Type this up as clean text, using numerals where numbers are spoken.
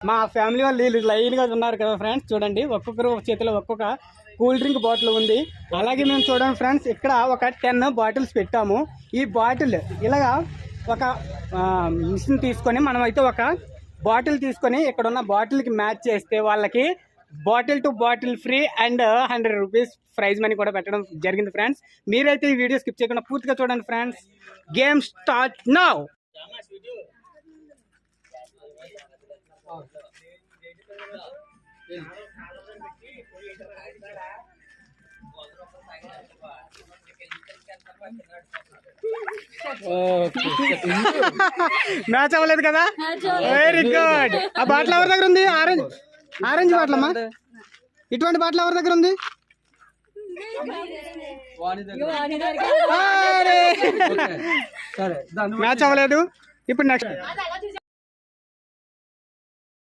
మా ఫ్యామిలీ వాళ్ళు వీళ్ళు లైన్గా ఉన్నారు కదా ఫ్రెండ్స్, చూడండి ఒక్కొక్కరు చేతిలో ఒక్కొక్క కూల్ డ్రింక్ బాటిల్ ఉంది. అలాగే మేము చూడండి ఫ్రెండ్స్, ఇక్కడ ఒక 10 బాటిల్స్ పెట్టాము. ఈ బాటిల్ ఇలాగా ఒక మిషన్ తీసుకొని మనం అయితే ఒక బాటిల్ తీసుకొని ఇక్కడ ఉన్న బాటిల్కి మ్యాచ్ చేస్తే వాళ్ళకి bottle to bottle free and 100 rupees prize money కూడా పెట్టడం జరిగింది ఫ్రెండ్స్. మీరైతే ఈ వీడియో స్కిప్ చేయకుండా పూర్తిగా చూడండి friends. Game start now. Match అవ్వలేదు కదా, వెరీ గుడ్. ఆ బాటిల్ ఎవరి దగ్గర ఉంది? ఆరెంజ్ బాటిల్ అమ్మా. ఇటువంటి బాటిల్ ఎవరి దగ్గర ఉంది? మ్యాచ్ అవ్వలేదు. ఇప్పుడు నెక్స్ట్